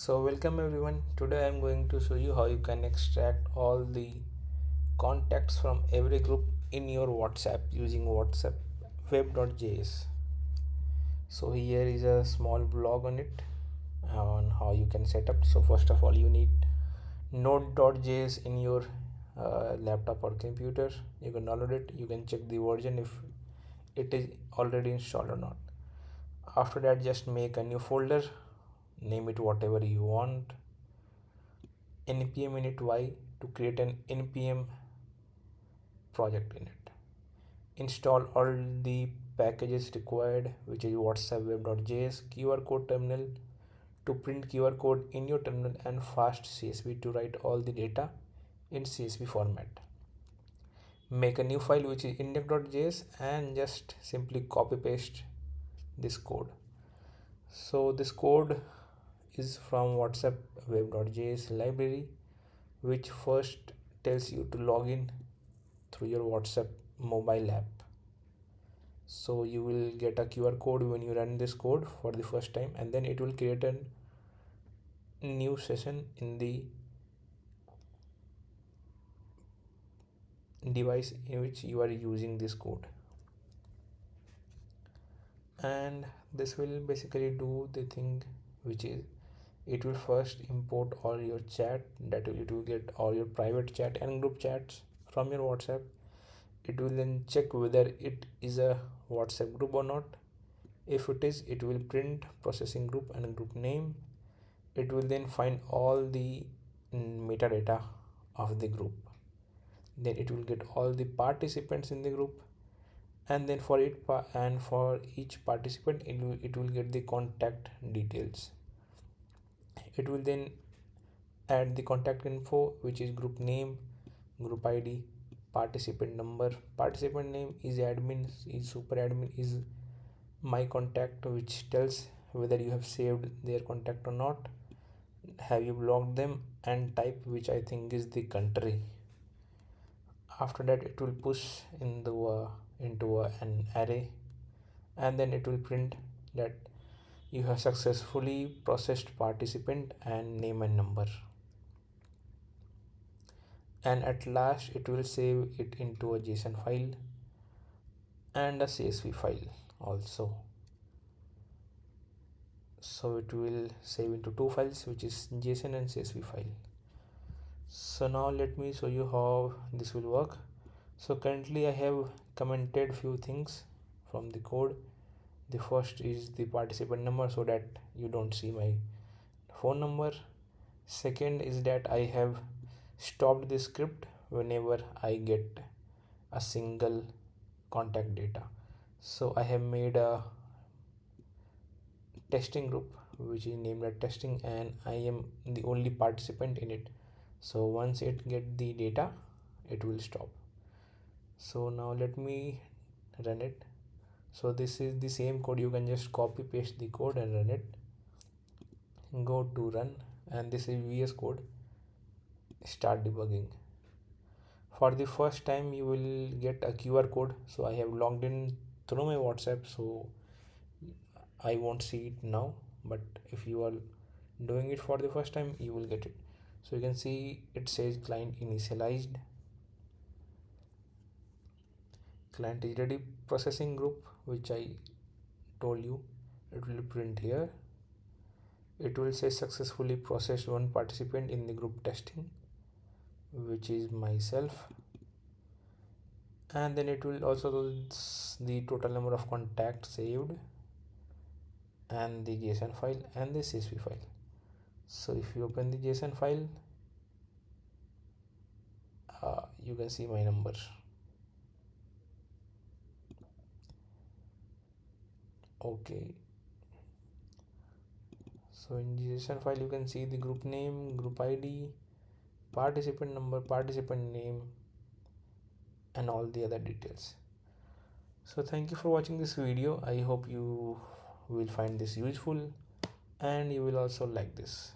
So welcome everyone. Today I am going to show you how you can extract all the contacts from every group in your WhatsApp using WhatsApp web.js. So here is a small blog on it on how you can set up. So first of all you need node.js in your laptop or computer. You can download it. You can check the version if it is already installed or not. After that just make a new folder, name it whatever you want, npm init y to create an npm project in it. Install all the packages required, which is WhatsApp web.js, QR code terminal to print QR code in your terminal, and fast CSV to write all the data in CSV format. Make a new file which is index.js and just simply copy paste this code. So this code is from WhatsApp web.js library, which first tells you to log in through your WhatsApp mobile app. So you will get a QR code when you run this code for the first time, and then it will create a new session in the device in which you are using this code. And this will basically do the thing, which is it will first import all your chat, it will get all your private chat and group chats from your WhatsApp. It will then check whether it is a WhatsApp group or not. If it is, it will print processing group and group name. It will then find all the metadata of the group. Then it will get all the participants in the group, and then for each participant it will get the contact details. It will then add the contact info, which is group name, group ID, participant number. Participant name is admin, is super admin, is my contact, which tells whether you have saved their contact or not, have you blocked them, and type, which I think is the country. After that it will push into an array, and then it will print that you have successfully processed participant and name and number. And at last it will save it into a JSON file and a CSV file also. So it will save into two files, which is JSON and CSV file. So now let me show you how this will work. So currently I have commented few things from the code. The first is the participant number, so that you don't see my phone number. Second is that I have stopped the script whenever I get a single contact data. So I have made a testing group which is named as testing, and I am the only participant in it. So once it get the data, it will stop. So now let me run it. So this is the same code. You can just copy paste the code and run it. Go to run, and this is VS Code. Start debugging. For the first time you will get a QR code. So I have logged in through my WhatsApp, so I won't see it now, but if you are doing it for the first time you will get it. So you can see it says client initialized, client is ready, processing group, which I told you. It will print here. It will say successfully processed one participant in the group testing, which is myself. And then it will also do the total number of contacts saved, and the JSON file and the CSV file. So if you open the JSON file, you can see my number. Okay, so in JSON file you can see the group name, group ID, participant number, participant name, and all the other details. So thank you for watching this video. I hope you will find this useful and you will also like this.